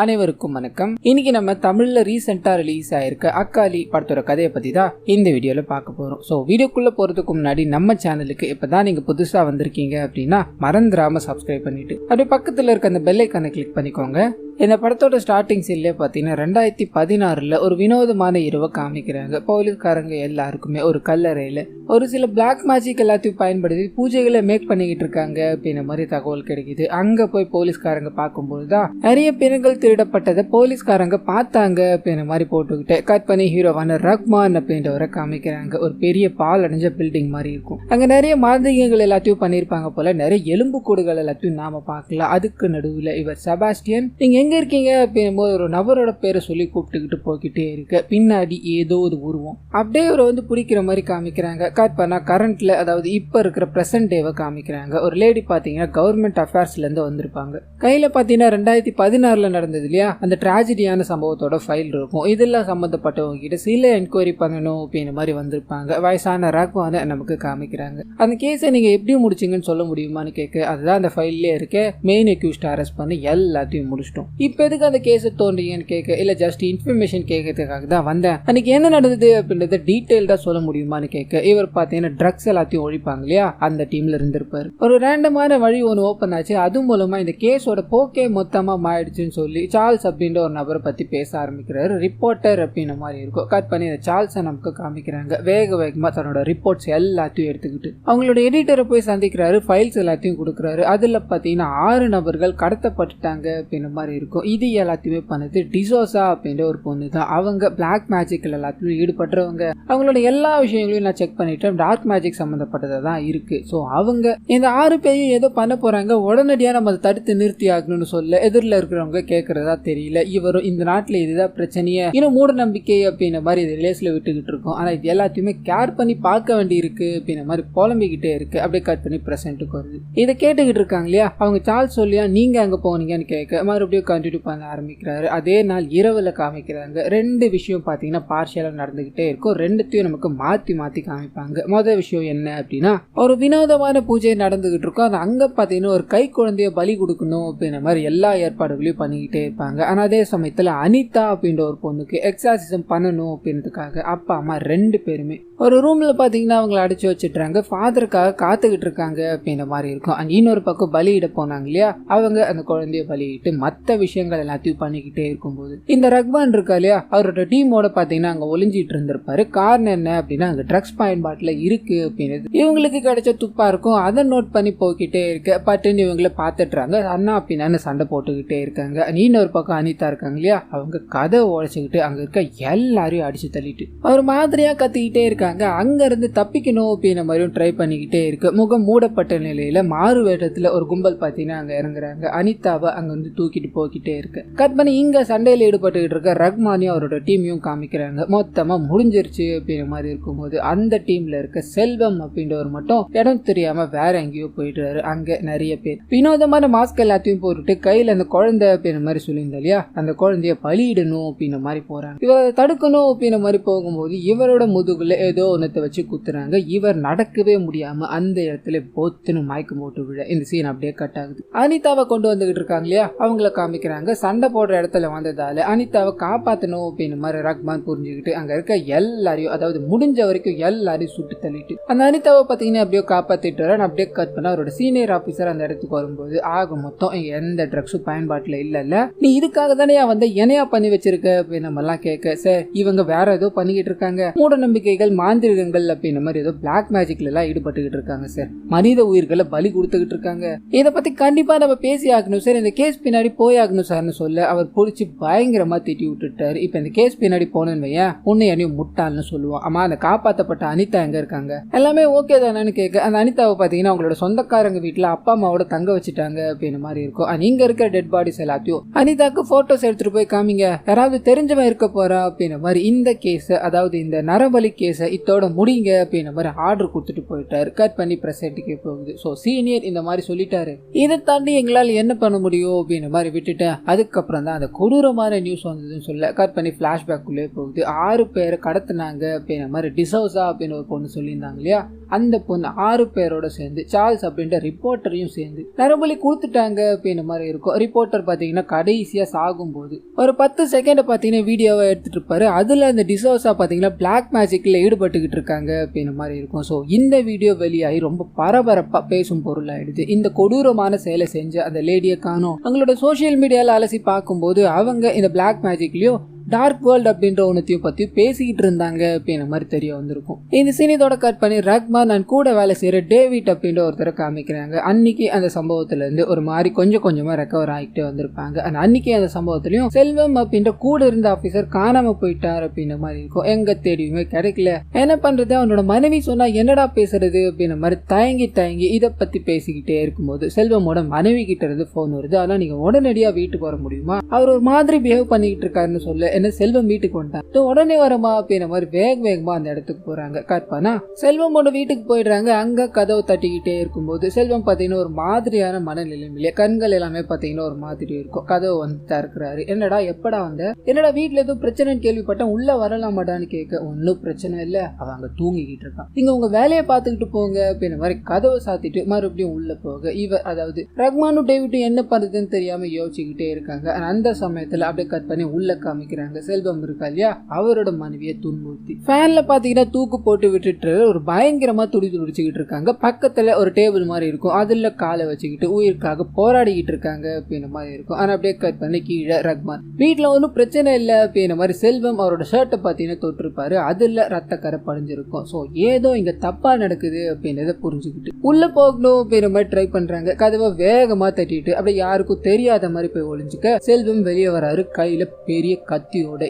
அனைவருக்கும் வணக்கம். இன்னைக்கு நம்ம தமிழ்ல ரீசெண்டா ரிலீஸ் ஆயிருக்க அக்காலி படத்தோட கதையை பத்தி தான் இந்த வீடியோல பார்க்க போறோம். ஸோ வீடியோக்குள்ள போறதுக்கு முன்னாடி நம்ம சேனலுக்கு இப்பதான் நீங்க புதுசா வந்திருக்கீங்க அப்படின்னா மறந்துடாம சப்ஸ்கிரைப் பண்ணிட்டு அப்படியே பக்கத்துல இருக்க அந்த பெல் ஐகானை கிளிக் பண்ணிக்கோங்க. இந்த படத்தோட ஸ்டார்டிங் சீன்லேயே பார்த்தீங்கன்னா 2016 ஒரு வினோதமான இரவை காமிக்கிறாங்க. போலீஸ்காரங்க எல்லாருக்குமே ஒரு கல்லறையில் ஒரு சில பிளாக் மேஜிக் எல்லாத்தையும் பயன்படுத்தி பூஜைகளை மேக் பண்ணிக்கிட்டு இருக்காங்க அப்படின்ற மாதிரி தகவல் கிடைக்குது. அங்கே போய் போலீஸ்காரங்க பார்க்கும்போது தான் நிறைய பெண்கள் திருடப்பட்டதை போலீஸ்காரங்க பார்த்தாங்க அப்படின்ற மாதிரி போட்டுக்கிட்டு கட் பண்ணி ஹீரோவான ரஹ்மான் அப்படின்றவரை காமிக்கிறாங்க. ஒரு பெரிய பால் அடைஞ்ச பில்டிங் மாதிரி இருக்கும். அங்கே நிறைய மாந்திரிகங்கள் எல்லாத்தையும் பண்ணியிருப்பாங்க போல. நிறைய எலும்பு கூடுகள் எல்லாத்தையும் நாம பார்க்கலாம். அதுக்கு நடுவில் இவர் செபாஸ்டியன் நீங்க எங்க இருக்கீங்க அப்படிங்கும்போது ஒரு நபரோட பேரை சொல்லி கூப்பிட்டுக்கிட்டு போய்கிட்டே இருக்கு. பின்னாடி ஏதோ ஒரு உருவம் அப்படியே ஒரு பிடிக்கிற மாதிரி காமிக்கிறாங்க. கட் பண்ணா கரண்ட்ல, அதாவது இப்ப இருக்கிற பிரசன்ட் டேவை காமிக்கிறாங்க. ஒரு லேடி பாத்தீங்கன்னா கவர்மெண்ட் அஃபேர்ஸ்ல இருந்து வந்திருப்பாங்க. கையில பாத்தீங்கன்னா 2016 நடந்தது இல்லையா, அந்த டிராஜடியான சம்பவத்தோட ஃபைல் இருக்கும். இதெல்லாம் சம்பந்தப்பட்டவங்க கிட்ட சில என்கொயரி பண்ணணும் அப்படின்ற மாதிரி வந்திருப்பாங்க. வயசான ரஹ்மான நமக்கு காமிக்கிறாங்க. அந்த கேஸை நீங்க எப்படி முடிச்சிங்கன்னு சொல்ல முடியுமான்னு கேட்க, அதுதான் அந்த ஃபைல்லே இருக்க மெயின் அக்யூஸ்ட் அரெஸ்ட் பண்ணி எல்லாத்தையும் முடிச்சிட்டோம். இப்ப எதுக்கு அந்த கேஸை தோன்றீங்கன்னு கேட்க, இல்ல ஜஸ்ட் இன்ஃபர்மேஷன் கேட்கறதுக்காக தான் வந்தேன், அன்னைக்கு என்ன நடந்தது அப்படின்றத டீடைல்டா சொல்ல முடியுமான்னு கேட்க, இவர் பார்த்தீங்கன்னா ட்ரக்ஸ் எல்லாத்தையும் ஒழிப்பாங்க இல்லையா, அந்த டீம்ல இருந்திருப்பாரு. ஒரு ரேண்டமான வழி ஒன்று ஓப்பன் ஆச்சு. அது மூலமா இந்த கேஸோட போக்கே மொத்தமா மாறிடுச்சுன்னு சொல்லி சார்ல்ஸ் அப்படின்ற ஒரு நபரை பத்தி பேச ஆரம்பிக்கிறாரு. ரிப்போர்ட்டர் அப்படின்ற மாதிரி இருக்கும். கட் பண்ணி இந்த சார்ல்ஸை நமக்கு காமிக்கிறாங்க. வேகமா தன்னோட ரிப்போர்ட்ஸ் எல்லாத்தையும் எடுத்துக்கிட்டு அவங்களோட எடிட்டரை போய் சந்திக்கிறாரு. ஃபைல்ஸ் எல்லாத்தையும் கொடுக்குறாரு. அதுல பாத்தீங்கன்னா 6 நபர்கள் கடத்தப்பட்டுட்டாங்க அப்படின்ற மாதிரி இருக்கும். இது எல்லாத்தையுமே பண்ணது டிசோசா அப்படின்ற ஒரு பொண்ணு தான். அவங்க பிளாக் மேஜிக்ல எல்லாத்தையும் ஈடுபடுறவங்க. அவங்களோட எல்லா விஷயங்களையும் நான் செக் பண்ணிட்டேன். டார்க் மேஜிக் சம்பந்தப்பட்டதா தான் இருக்கு. ஸோ அவங்க இந்த 6 பேரையும் ஏதோ பண்ண போறாங்க. உடனடியாக நம்ம அதை தடுத்து நிறுத்தி ஆகணும்னு சொல்ல எதிரில் இருக்கிறவங்க கேட்கறதா தெரியல. இவரும் இந்த நாட்டில் இதுதான் பிரச்சனையே, இன்னும் மூட நம்பிக்கை அப்படின்ற மாதிரி இது ரிலேஸ்ல விட்டுக்கிட்டு இருக்கோம். ஆனா இது எல்லாத்தையுமே கேர் பண்ணி பார்க்க வேண்டி இருக்கு அப்படின்ற மாதிரி புலம்பிக்கிட்டே இருக்கு. அப்படியே கட் பண்ணி பிரசன்ட்டுக்கு வருது. இதை கேட்டுக்கிட்டு இருக்காங்க இல்லையா, அவங்க சார்ல்ஸ் சொல்லியா நீங்க அங்க போனீங்கன்னு கேட்க மறுபடியும் கண்டினியூ பண்ண ஆரம்பிக்கிறாரு. அதே நாள் இரவுல காமிக்கிறாங்க. 2 விஷயம் பாத்தீங்கன்னா பார்ஷியலா நடந்துகிட்டே இருக்கும். 2த்தையும் நமக்கு மாத்தி மாத்தி காமிப்பாங்க. முதல் விஷயம் என்ன அப்படின்னா, ஒரு வினோதமான பூஜை நடந்துகிட்டு இருக்கும். அது அங்க பாத்தீங்கன்னா ஒரு கை குழந்தைய பலி கொடுக்கணும் அப்படின்ற மாதிரி எல்லா ஏற்பாடுகளையும் பண்ணிக்கிட்டே இருப்பாங்க. ஆனா அதே சமயத்துல அனிதா அப்படின்ற ஒரு பொண்ணுக்கு எக்ஸாசிசம் பண்ணணும் அப்படின்றதுக்காக அப்பா அம்மா 2 பேருமே ஒரு ரூம்ல பாத்தீங்கன்னா அவங்களை அடைச்சு வச்சுட்டாங்க. ஃபாதருக்காக காத்துக்கிட்டு இருக்காங்க அப்படின்ற மாதிரி இருக்கும். இன்னொரு பக்கம் பலியிட போனாங்க இல்லையா, அவங்க அந்த குழந்தைய பலியிட்டு மற்ற விஷயங்கள் எல்லாத்தையும் பண்ணிக்கிட்டே இருக்கும்போது இந்த ரஹ்மான் இருக்கா இல்லையா, அவரோட டீமோட பாத்தீங்கன்னா அங்க ஒளிஞ்சிட்டு இருந்திருப்பாரு. காரணம் என்ன அப்படின்னா, அங்க ட்ரக்ஸ் பயன்பாட்டுல இருக்கு அப்படின்றது இவங்களுக்கு கிடைச்ச துப்பா இருக்கும். அதை நோட் பண்ணி போய்கிட்டே இருக்க பட்டுன்னு இவங்களை பாத்துட்டுறாங்க. அண்ணா அப்படின்னு சண்டை போட்டுக்கிட்டே இருக்காங்க. இன்னொரு பக்கம் அனிதா இருக்காங்க இல்லையா, அவங்க கதை உழைச்சுக்கிட்டு அங்க இருக்க எல்லாரையும் அடிச்சு தள்ளிட்டு ஒரு மாதிரியா கத்திக்கிட்டே இருக்காங்க. அங்க இருந்து தப்பிக்கணும் அப்படின்ற மாதிரியும் ட்ரை பண்ணிக்கிட்டே இருக்கு. முகம் மூடப்பட்ட நிலையில மாறு வேடத்துல ஒரு கும்பல் பாத்தீங்கன்னா அங்க இறங்குறாங்க. அனிதாவை அங்க வந்து தூக்கிட்டு போய்கிட்டே இருக்கு. கட் பண்ணி இங்க சண்டையில ஈடுபட்டுக்கிட்டு இருக்க ரஹ்மானியும் அவரோட டீமையும் காமிக்கிறாங்க. மொத்தமா முடிஞ்சிருச்சு அப்படின்ற மாதிரி இருக்கும்போது அந்த டீம்ல இருக்க செல்வம் அப்படின்றவர் மட்டும் இடம் தெரியாம வேற எங்கேயோ போயிடுறாரு. அங்க நிறைய பேர் வினோதமான மாஸ்க் எல்லாத்தையும் போட்டுட்டு கையில அந்த குழந்தை அப்படின்ற மாதிரி சொல்லியிருந்தா இல்லையா, அந்த குழந்தைய பலியிடணும் அப்படின்ற மாதிரி போறாங்க. இவர் தடுக்கணும் அப்படின்ற மாதிரி போகும்போது இவரோட முதுகுல ஏதோ ஒன்னத்தை வச்சு குத்துறாங்க. இவர் நடக்கவே முடியாம அந்த இடத்துல போத்துன்னு மயக்கம் போட்டு விழ இந்த சீன் அப்படியே கட் ஆகுது. அனிதாவை கொண்டு வந்துகிட்டு இருக்காங்க இல்லையா, அவங்கள காமிக்கிறாங்க. சண்டை போடுற இடத்துல வந்ததால அனிதாவை காப்பாற்றணும் அப்படின்னு மாதிரி ரஹ்மான் புரிஞ்சுக்கிட்டு அங்க இருக்க எல்லாரையும், அதாவது முடிஞ்ச வரைக்கும் எல்லாரையும் சுட்டு தள்ளிட்டு அந்த அனிதாவை பார்த்தீங்கன்னா அப்படியே காப்பாத்திட்டு வர. அப்படியே கட் பண்ண அவரோட சீனியர் ஆபீசர் அந்த இடத்துக்கு வரும்போது ஆக மொத்தம் எந்த ட்ரக்ஸும் பயன்பாட்டுல இல்ல, நீ இதுக்காக தானே வந்து என்னையா பண்ணி வச்சிருக்க அப்படின்னு நம்ம எல்லாம் கேட்க, சார் இவங்க வேற ஏதோ பண்ணிக்கிட்டு இருக்காங்க, மூட நம்பிக்கைகள் மாந்திரிகங்கள் அப்படின்ற மாதிரி ஏதோ பிளாக் மேஜிக்ல எல்லாம் ஈடுபட்டுக்கிட்டு இருக்காங்க சார், மனித உயிர்களை பலி கொடுத்துக்கிட்டு இருக்காங்க, இதை பத்தி கண்டிப்பா நம்ம பேசி ஆகணும் சார், இந்த கேஸ் பின்னாடி போய் ஆகணும் சார்னு சொல்ல அவர் பிடிச்சி பயங்கரமா திட்டி விட்டுட்டாரு. இப்ப இந்த கேஸ் பின்னாடி போனேன்னு வையன் உன்னை என்னையும் முட்டாள்னு சொல்லுவான். ஆமா அந்த காப்பாற்றப்பட்ட அனிதா எங்க இருக்காங்க, எல்லாமே ஓகே தானேன்னு கேட்க, அந்த அனிதாவை பாத்தீங்கன்னா அவங்களோட சொந்தக்காரங்க வீட்டுல அப்பா அம்மாவோட தங்க வச்சுட்டாங்க அப்படின்ற மாதிரி இருக்கும். நீங்க இருக்கிற டெட் பாடிஸ் எல்லாத்தையும் அனிதாக்கு போட்டோஸ் எடுத்துட்டு போய் காமிங்க, யாராவது தெரிஞ்சவன் இருக்க போறா அப்படின்ற மாதிரி இந்த கேஸ், அதாவது இந்த நரபலி கேஸை இதோட முடிங்க அப்படின்ற மாதிரி ஆர்டர் கொடுத்துட்டு போயிட்டாரு. கட் பண்ணி பிரசன்ட்டுக்கே போகுது. ஸோ சீனியர் இந்த மாதிரி சொல்லிட்டாரு, இதை தாண்டி எங்களால் என்ன பண்ண முடியும் அப்படின்ற மாதிரி விட்டுட்டேன். அதுக்கப்புறம் தான் அந்த கொடூரமான நியூஸ் வந்ததுன்னு சொல்ல கட் பண்ணி பிளாஷ்பேக் உள்ளே போகுது. 6 பேரை கடத்தினாங்க அப்படின்ற மாதிரி டிசோசா அப்படின்னு ஒரு பொண்ணு சொல்லியிருந்தாங்க இல்லையா, அந்த பொண்ணு 6 பேரோட சேர்ந்து சார்ல்ஸ் அப்படின்ற ரிப்போர்ட்டரையும் சேர்ந்து நரம்பலி கொடுத்துட்டாங்க அப்படின்ற மாதிரி இருக்கும். ரிப்போர்ட்டர் பாத்தீங்கன்னா கடைசியா சாகும்போது ஒரு 10 செகண்ட் பாத்தீங்கன்னா வீடியோவை எடுத்துட்டு இருப்பாரு. அதுல அந்த டிசோசா பாத்தீங்கன்னா பிளாக் மேஜிக்ல ஈடுபட்டுக்கிட்டு இருக்காங்க அப்படின்ற மாதிரி இருக்கும். ஸோ இந்த வீடியோ வெளியாகி ரொம்ப பரபரப்பா பேசும் பொருள் ஆயிடுது. இந்த கொடூரமான செயலை செஞ்ச அந்த லேடியை காணோம். அவங்களோட சோசியல் மீடியால அலசி பார்க்கும்போது அவங்க இந்த பிளாக் மேஜிக்லயும் டார்க் வேர்ல்ட் அப்படின்ற ஒன்னத்தையும் பத்தி பேசிக்கிட்டு இருந்தாங்க அப்படின்ற மாதிரி தெரிய வந்திருக்கும். இந்த சீனியத்தோட கட் பண்ணி ரஹ்மான் நான் கூட வேலை செய்யற டேவிட் அப்படின்ற ஒருத்தரை காமிக்கிறாங்க. அன்னைக்கு அந்த சம்பவத்துல இருந்து ஒரு மாதிரி கொஞ்சம் கொஞ்சமா ரெக்கவர் ஆகிட்டே வந்திருப்பாங்க. அன்னைக்கு அந்த சம்பவத்திலயும் செல்வம் அப்படின்ற கூட இருந்த ஆபீசர் காணாம போயிட்டார் அப்படின்ற மாதிரி இருக்கும். எங்க தேடியுமே கிடைக்கல. என்ன பண்றது, அவனோட மனைவி சொன்னா என்னடா பேசுறது அப்படின்ற மாதிரி தயங்கி இதை பத்தி பேசிக்கிட்டே இருக்கும்போது செல்வமோட மனைவி கிட்ட இருந்து போன் வருது. அதெல்லாம் நீங்க உடனடியா வீட்டுக்கு வர முடியுமா, அவர் ஒரு மாதிரி பிஹேவ் பண்ணிக்கிட்டு இருக்காருன்னு சொல்ல என்ன செல்வம் வீட்டுக்கு வந்துட்டான், உடனே வரமா அப்படின்ற மாதிரி வேகமா அந்த இடத்துக்கு போறாங்க. கற்பனா செல்வமோட வீட்டுக்கு போயிடுறாங்க. அங்க கதவு தட்டிக்கிட்டே இருக்கும்போது செல்வம் பாத்தீங்கன்னா ஒரு மாதிரியான மனநிலைமையில கண்கள் எல்லாமே பாத்தீங்கன்னா ஒரு மாதிரி இருக்கும். கதவு வந்து திறக்கிறாரு. என்னடா எப்படா வந்த, என்னடா வீட்டுல எதுவும் பிரச்சனைன்னு கேள்விப்பட்டேன், உள்ள வரலாமாடான்னு கேட்க ஒன்னும் பிரச்சனை இல்ல, அவன் அங்க தூங்கிக்கிட்டு இருக்கான், நீங்க உங்க வேலையை பார்த்துக்கிட்டு போங்க அப்படின்ற மாதிரி கதவை சாத்திட்டு மறுபடியும் உள்ள போக இவர் அதாவது ரஹ்மானும் டேவிட்டும் என்ன பண்றதுன்னு தெரியாம யோசிச்சுக்கிட்டே இருக்காங்க. அந்த சமயத்துல அப்படியே கட் பண்ணி உள்ள காமிக்கிறாங்க. செல்வம் இருக்கா இல்லையா, அவரோட மனைவியை துன்புறுத்தி ஃபேன்ல பாத்தீங்கன்னா தூக்கு போட்டு விட்டுட்டு ஒரு பயங்கரமா துடிச்சுக்கிட்டு இருக்காங்க. பக்கத்துல ஒரு டேபிள் மாதிரி இருக்கும், அதுல காலை வச்சுக்கிட்டு உயிருக்காக போராடிக்கிட்டு இருக்காங்க அப்படின்ற மாதிரி இருக்கும். ஆனா அப்படியே கட் பண்ணி கீழே ரஹ்மான் வீட்டுல ஒன்னும் பிரச்சனை இல்லை அப்படின்ற மாதிரி செல்வம் அவரோட ஷர்ட்டை பாத்தீங்கன்னா தொட்டிருப்பாரு. அதுல ரத்த கரை படிஞ்சிருக்கும். சோ ஏதோ இங்க தப்பா நடக்குது அப்படின்றத புரிஞ்சுக்கிட்டு உள்ள போகணும் அப்படின்ற மாதிரி ட்ரை பண்றாங்க. கதவை வேகமா தட்டிட்டு அப்படியே யாருக்கும் தெரியாத மாதிரி போய் ஒளிஞ்சுக்க செல்வம் வெளியே வராரு கையில பெரிய கத்தியோட.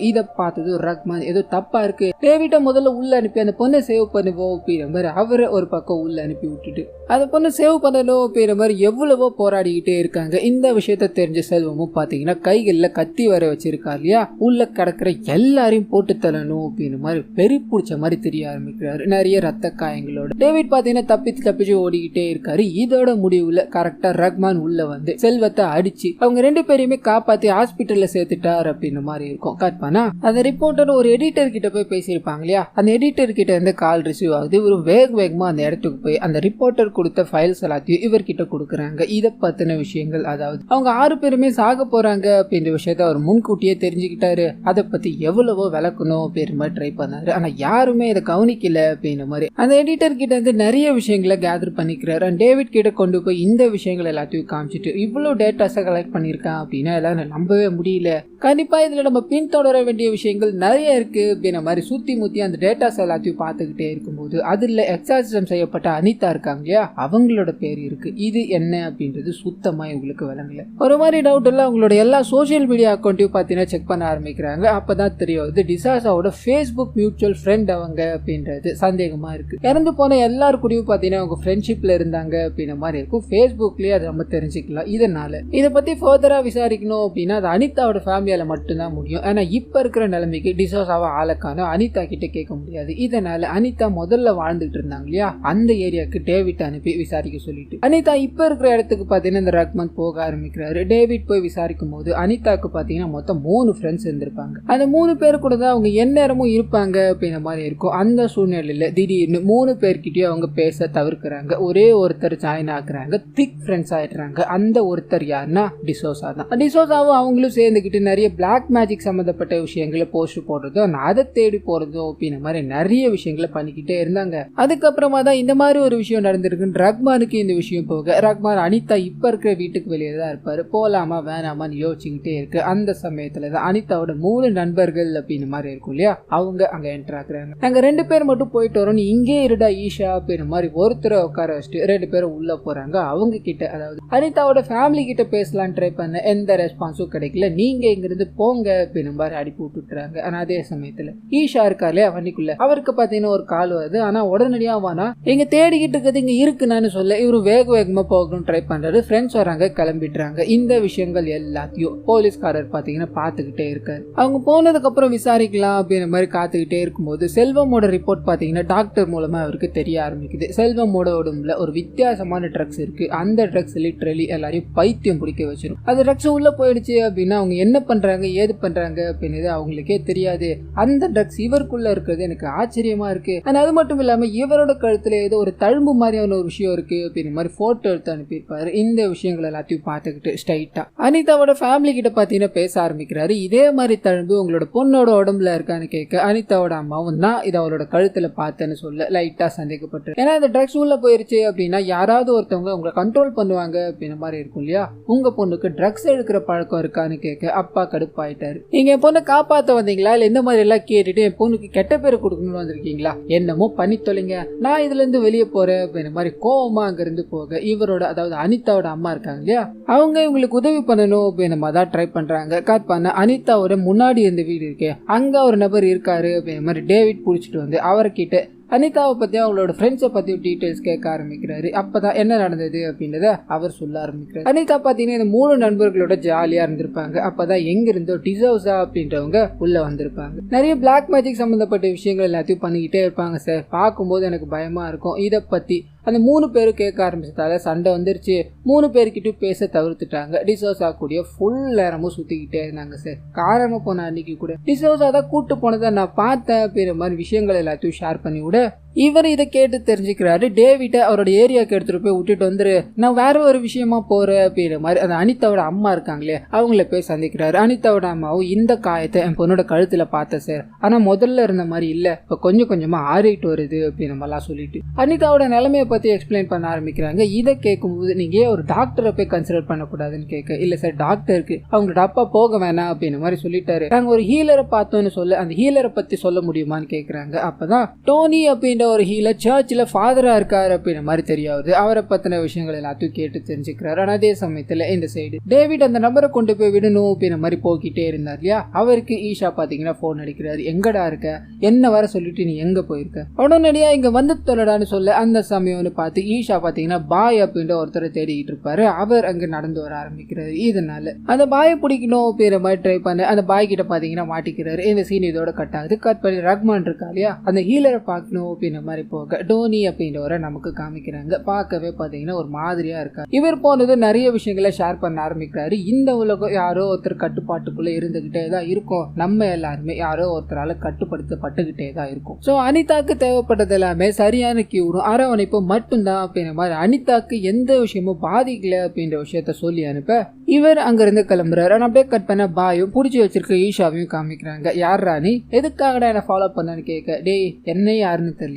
இதை பார்த்தது ரஹ்மான் ஏதோ தப்பா இருக்கு, டேவிட்ட முதல்ல உள்ள அனுப்பி அந்த பொண்ணை சேவ் பண்ணுவோம் அப்படின்ற மாதிரி அவரை ஒரு பக்கம் உள்ள அனுப்பி விட்டுட்டு அந்த பொண்ணை சேவ் பண்ணணும் அப்படின்ற மாதிரி எவ்வளவோ போராடிக்கிட்டே இருக்காங்க. இந்த விஷயத்த தெரிஞ்ச செல்வமும் பாத்தீங்கன்னா கைகள்ல கத்தி வர வச்சிருக்கா இல்லையா, உள்ள கிடக்கிற எல்லாரையும் போட்டு தள்ளணும் அப்படின்ற மாதிரி பெரி பிடிச்ச மாதிரி தெரிய ஆரம்பிக்கிறாரு. நிறைய ரத்த காயங்களோட டேவிட் பாத்தீங்கன்னா தப்பிச்சு ஓடிக்கிட்டே இருக்காரு. இதோட முடிவுல கரெக்டா ரஹ்மான் உள்ள வந்து செல்வத்தை அடிச்சு அவங்க 2 பேரையுமே காப்பாத்தி ஹாஸ்பிட்டல்ல சேர்த்துட்டார் அப்படின்ற மாதிரி இருக்கும். கட் பண்ணா அந்த ரிப்போர்ட்டர் ஒரு எடிட்டர் கிட்ட போய் பேசியிருப்பாங்க இல்லையா, அந்த எடிட்டர் கிட்ட இருந்து கால் ரிசீவ் ஆகுது. இவரு வேகமா அந்த இடத்துக்கு போய் அந்த ரிப்போர்ட்டர் கொடுத்த ஃபைல்ஸ் எல்லாத்தையும் இவர்கிட்ட கொடுக்குறாங்க. இதை பத்தின விஷயங்கள், அதாவது அவங்க 6 பேருமே சாக போறாங்க அப்படின்ற விஷயத்த அவர் முன்கூட்டியே தெரிஞ்சுக்கிட்டாரு. அதை பத்தி எவ்வளவோ விளக்கணும் அப்படின்ற மாதிரி ட்ரை பண்ணாரு. ஆனா யாருமே இதை கவனிக்கல அப்படின்ற மாதிரி அந்த எடிட்டர் கிட்ட இருந்து நிறைய விஷயங்களை கேதர் பண்ணிக்கிறாரு. டேவிட் கிட்ட கொண்டு போய் இந்த விஷயங்கள் எல்லாத்தையும் காமிச்சிட்டு இவ்வளவு டேட்டாஸை கலெக்ட் பண்ணிருக்கான் அப்படின்னா எல்லாரும் நம்பவே முடியல, கண்டிப்பா இதுல நம்ம பின்தொடர வேண்டிய விஷயங்கள் நிறைய இருக்கு அப்படின்ற மாதிரி சுத்தி முத்தி அந்த டேட்டாஸ் எல்லாத்தையும் பார்த்துக்கிட்டே இருக்கும்போது அதுல எக்ஸாசிசம் செய்யப்பட்ட அனிதா இருக்காங்க இல்லையா, அவங்களோட பேர் இருக்கு. இது என்ன அப்படின்றது சுத்தமா இவங்களுக்கு விளங்கல. ஒரு மாதிரி டவுட் எல்லாம் அவங்களோட எல்லா சோசியல் மீடியா அக்கௌண்ட்டையும் பார்த்தீங்கன்னா செக் பண்ண ஆரம்பிக்கிறாங்க. அப்பதான் தெரிய வருது டிசாசாவோட ஃபேஸ்புக் மியூச்சுவல் ஃப்ரெண்ட் அவங்க அப்படின்றது சந்தேகமா இருக்கு. இறந்து போன எல்லாரும் கூடயும் பார்த்தீங்கன்னா அவங்க ஃப்ரெண்ட்ஷிப்ல இருந்தாங்க அப்படின்ற மாதிரி இருக்கும். ஃபேஸ்புக்லயே அதை நம்ம தெரிஞ்சுக்கலாம். இதனால இதை பத்தி ஃபர்தரா விசாரிக்கணும் அப்படின்னா அது அனிதாவோட ஃபேமிலியால மட்டும்தான் முடியும். ஆனா இப்ப இருக்கிற நிலைமைக்கு டிசோசாவை ஆளக்கான அனிதா கிட்ட கேட்க முடியாது. இதனால அனிதா முதல்ல வாழ்ந்துட்டு இருந்தாங்க இல்லையா, அந்த ஏரியாவுக்கு டேவிட் அனுப்பி விசாரிக்க சொல்லிட்டு அனிதா இப்ப இருக்கிற இடத்துக்கு பாத்தீங்கன்னா இந்த ரஹ்மான் போக ஆரம்பிக்கிறாரு. டேவிட் போய் விசாரிக்கும் போது அனிதாக்கு பாத்தீங்கன்னா மொத்தம் 3 ஃப்ரெண்ட்ஸ் இருந்திருப்பாங்க. அந்த 3 பேரு கூட தான் அவங்க எந்நேரமும் இருப்பாங்க அப்படின்ற மாதிரி இருக்கும். அந்த சூழ்நிலையில திடீர்னு 3 பேர்கிட்டயும் அவங்க பேச தவிர்க்கிறாங்க. ஒரே ஒருத்தர் ஜாயின் ஆகுறாங்க, திக் ஃப்ரெண்ட்ஸ் ஆயிடுறாங்க. அந்த ஒருத்தர் யாருன்னா டிசோசா தான். டிசோசாவும் அவங்களும் சேர்ந்துக்கிட்டு நிறைய பிளாக் மேஜிக் சம்பந்தப்பட்ட விஷயங்களை போஸ்ட் போடுறதோ அதை தேடி போறதோ அப்படின்ற மாதிரி நிறைய விஷயங்களை பண்ணிக்கிட்டே இருந்தாங்க. அதுக்கப்புறமா தான் இந்த மாதிரி ஒரு விஷயம் நடந்திருக்குன்னு ரஹ்மானுக்கு இந்த விஷயம் போக ரஹ்மான் அனிதா இப்ப இருக்கிற வீட்டுக்கு வெளியே தான் இருப்பாரு. போலாமா வேணாமான்னு யோசிச்சுக்கிட்டே இருக்கு. அந்த சமயத்துல தான் அனிதாவோட 3 நண்பர்கள் அப்படின்னு மாதிரி இருக்கும் இல்லையா, அவங்க அங்க என்டர் ஆகுறாங்க. நாங்க 2 பேர் மட்டும் போயிட்டு வரோம், நீ இங்கே இருடா ஈஷா அப்படின்ற மாதிரி ஒருத்தரை உட்கார வச்சுட்டு 2 பேரும் உள்ள போறாங்க. அவங்க கிட்ட அதாவது அனிதாவோட ஃபேமிலி கிட்ட பேசலாம் ட்ரை பண்ண எந்த ரெஸ்பான்ஸும் கிடைக்கல. நீங்க இங்கிருந்து போங்க அப்படின்னு மாதிரி அடிப்பு விட்டுறாங்க. ஆனா அதே சமயத்துல ஈஷா இருக்காரு வண்டிக்குள்ள, அவருக்கு பாத்தீங்கன்னா ஒரு கால் வருது. ஆனா உடனடியா வானா எங்க தேடிக்கிட்டு இருக்கிறது இங்க இருக்குன்னு சொல்ல இவரு வேகமா போகணும் ட்ரை பண்றாரு. ஃப்ரெண்ட்ஸ் வராங்க, கிளம்பிடுறாங்க. இந்த விஷயங்கள் எல்லாத்தையும் போலீஸ்காரர் பாத்தீங்கன்னா பாத்துக்கிட்டே இருக்காரு. அவங்க போனதுக்கு அப்புறம் விசாரிக்கலாம் அப்படின்ற மாதிரி காத்துக்கிட்டே இருக்கும்போது செல்வமோட ரிப்போர்ட் பாத்தீங்கன்னா டாக்டர் மூலமா அவருக்கு தெரிய ஆரம்பிக்குது. செல்வமோட உடம்புல ஒரு வித்தியாசமான ட்ரக்ஸ் இருக்கு. அந்த ட்ரக்ஸ் லிட்டரலி எல்லாரையும் பைத்தியம் பிடிக்க வச்சிடும். அந்த ட்ரக்ஸ் உள்ள போயிடுச்சு அப்படின்னா அவங்க என்ன பண்றாங்க ஏது பண்றாங்க அப்படின்னு அவங்களுக்கே தெரியாது. அந்த ட்ரக்ஸ் இவருக்குள்ள இருக்கிறது எனக்கு ஆச்சரியமா இருக்கு. அது மட்டும் இல்லாம இவரோட கழுத்துல ஏதோ ஒரு தழும்பு மாதிரியான ஒரு விஷயம் இருக்கு அப்படின்னு மாதிரி போட்டோ எடுத்து அனுப்பியிருப்பாரு. இந்த விஷயங்கள் எல்லாத்தையும் பார்த்துக்கிட்டு ஸ்ட்ரைட்டா அனிதாவோட ஃபேமிலி கிட்ட பாத்தீங்கன்னா பேச ஆரம்பிக்கிறாரு. இதே மாதிரி தழும்பு உங்களோட பொண்ணோட உடம்புல இருக்கான்னு கேட்க அனிதாவோட அம்மாவும் தான் இது அவளோட கழுத்துல பார்த்தேன்னு சொல்ல லைட்டா சந்தேகப்பட்டு, ஏன்னா இந்த ட்ரக்ஸ் உள்ள போயிருச்சு அப்படின்னா யாராவது ஒருத்தவங்க உங்களை கண்ட்ரோல் பண்ணுவாங்க அப்படின்ற மாதிரி இருக்கும் இல்லையா. உங்க பொண்ணுக்கு ட்ரக்ஸ் எடுக்கிற பழக்கம் இருக்கான்னு கேட்க அப்பா கடுப்பாயிட்டாரு. நீங்க என் பொண்ணை காப்பாத்த வந்தீங்களா இல்ல இந்த மாதிரி எல்லாம் கேட்டுட்டு என் பொண்ணுக்கு கெட்ட பேரை கொடுக்கணும்னு வந்திருக்கீங்களா, என்னமோ பண்ணி தொலைங்க, நான் இதுல இருந்து வெளியே போறேன் அப்படின்ற மாதிரி கோவமா அங்க இருந்து போக இவரோட அதாவது அனிதாவோட அம்மா இருக்காங்க இல்லையா, அவங்க இவங்களுக்கு உதவி பண்ணணும் அப்படின்னு மாதிரி தான் ட்ரை பண்றாங்க. காட் பண்ண அனிதாவோட முன்னாடி இருந்த வீடு இருக்கே அங்க ஒரு நபர் இருக்காரு அப்படின்ற மாதிரி டேவிட் புடிச்சிட்டு வந்து அவர்கிட்ட அனிதாவை பத்தி அவங்களோட ஃப்ரெண்ட்ஸை பத்தி டீடைல்ஸ் கேட்க ஆரம்பிக்கிறாரு. அப்பதான் என்ன நடந்தது அப்படின்றத அவர் சொல்ல ஆரம்பிக்கிறார். அனிதா பாத்தீங்கன்னா இந்த 3 நண்பர்களோட ஜாலியா இருந்திருப்பாங்க. அப்பதான் எங்க இருந்தோ டிசோசா அப்படின்றவங்க உள்ள வந்திருப்பாங்க. நிறைய பிளாக் மேஜிக் சம்பந்தப்பட்ட விஷயங்கள் எல்லாத்தையும் பண்ணிக்கிட்டே இருப்பாங்க சார். பார்க்கும்போது எனக்கு பயமா இருக்கும். இதை பத்தி அந்த 3 பேரும் கேட்க ஆரம்பிச்சதால சண்டை வந்துருச்சு. 3 பேர்கிட்ட பேச தவிர்த்துட்டாங்க. டிசோசா கூடிய ஃபுல் நேரமும் சுத்திக்கிட்டே இருந்தாங்க சார். காரமா போன அன்னைக்கு கூட டிசோசா தான் கூட்டு போனதை நான் பார்த்தேன் அப்படின்ற மாதிரி விஷயங்கள் எல்லாத்தையும் ஷேர் பண்ணி விட இவர் இதை கேட்டு தெரிஞ்சுக்கிறாரு. டேவிட்ட அவரோட ஏரியாவுக்கு எடுத்துட்டு போய் விட்டுட்டு வந்துரு, நான் வேற ஒரு விஷயமா போறேன் அப்படின்ற மாதிரி அந்த அனிதாவோட அம்மா இருக்காங்களே அவங்கள போய் சந்திக்கிறாரு. அனிதாவோட அம்மாவும் இந்த காயத்தை என் பொண்ணோட கழுத்துல பார்த்தேன் சார், ஆனா முதல்ல இருந்த மாதிரி இல்ல, இப்ப கொஞ்சம் கொஞ்சமா ஆறிட்டு வருது அப்படின்ற மாதிரிலாம் சொல்லிட்டு அனிதாவோட நிலைமையை பத்தி எக்ஸ்பிளைன் பண்ண ஆரம்பிக்கிறாங்க. இதை கேட்கும்போது நீங்க ஒரு டாக்டரை போய் கன்சிடர் பண்ணக்கூடாதுன்னு கேட்க, இல்ல சார் டாக்டருக்கு அவங்களோட அப்பா போக வேணாம் அப்படின்ற மாதிரி சொல்லிட்டாரு, நாங்க ஒரு ஹீலரை பார்த்தோன்னு சொல்ல அந்த ஹீலரை பத்தி சொல்ல முடியுமான்னு கேட்கறாங்க. அப்பதான் டோனி அப்படின்னு ஒரு ஹீலர் சர்ச்சில் ஃபாதரா இருக்காரு அப்படின்ற மாதிரி தெரியாது. அவரை பத்தின விஷயங்கள் எல்லாத்தையும் கேட்டு தெரிஞ்சுக்கிறாரு. ஆனா அதே சமயத்துல இந்த சைடு டேவிட் அந்த நபரை கொண்டு போய் விடணும் அப்படின்ற மாதிரி போக்கிட்டே இருந்தார் இல்லையா. அவருக்கு ஈஷா பாத்தீங்கன்னா போன் அடிக்கிறாரு. எங்கடா இருக்க, என்ன வர சொல்லிட்டு நீ எங்க போயிருக்க, உடனடியா இங்க வந்து தொலைடான்னு சொல்ல அந்த சமயம்னு பார்த்து ஈஷா பாத்தீங்கன்னா பாய் அப்படின்ற ஒருத்தரை தேடிக்கிட்டு இருப்பாரு. அவர் அங்க நடந்து வர ஆரம்பிக்கிறாரு. இதனால அந்த பாயை பிடிக்கணும் அப்படின்ற மாதிரி ட்ரை பண்ண அந்த பாய் கிட்ட பாத்தீங்கன்னா மாட்டிக்கிறாரு. இந்த சீன் இதோட கட் ஆகுது. கட் பண்ணி ரஹ்மான் இருக்கா இல்லையா அந்த ஹீலரை பார்க்கணும் இந்த மாதிரி போக டோனி அப்படின்றவரை நமக்கு காமிக்கிறாங்க. பார்க்கவே பாத்தீங்கன்னா ஒரு மாதிரியா இருக்காரு. இவர் போனது நிறைய விஷயங்களை ஷேர் பண்ண ஆரம்பிக்கிறாரு. இந்த உலகம் யாரோ ஒருத்தர் கட்டுப்பாட்டுக்குள்ள இருந்துகிட்டே தான் இருக்கும், நம்ம எல்லாருமே யாரோ ஒருத்தரால கட்டுப்படுத்தப்பட்டுகிட்டே தான் இருக்கும். சோ அனிதாக்கு தேவைப்பட்டது எல்லாமே சரியான கியூரும் அரவணைப்பும் மட்டும்தான் அப்படின்ற மாதிரி அனிதாக்கு எந்த விஷயமும் பாதிக்கல அப்படின்ற விஷயத்த சொல்லி அனுப்ப இவர் அங்கிருந்து கிளம்புறாரு. அப்படியே கட் பண்ண பாயும் புடிச்சு வச்சிருக்க ஈஷாவையும் காமிக்கிறாங்க. யார் ராணி, எதுக்காகடா என்ன ஃபாலோ பண்ணான்னு கேட்க, டேய் என்ன யாருன்னு தெரியல,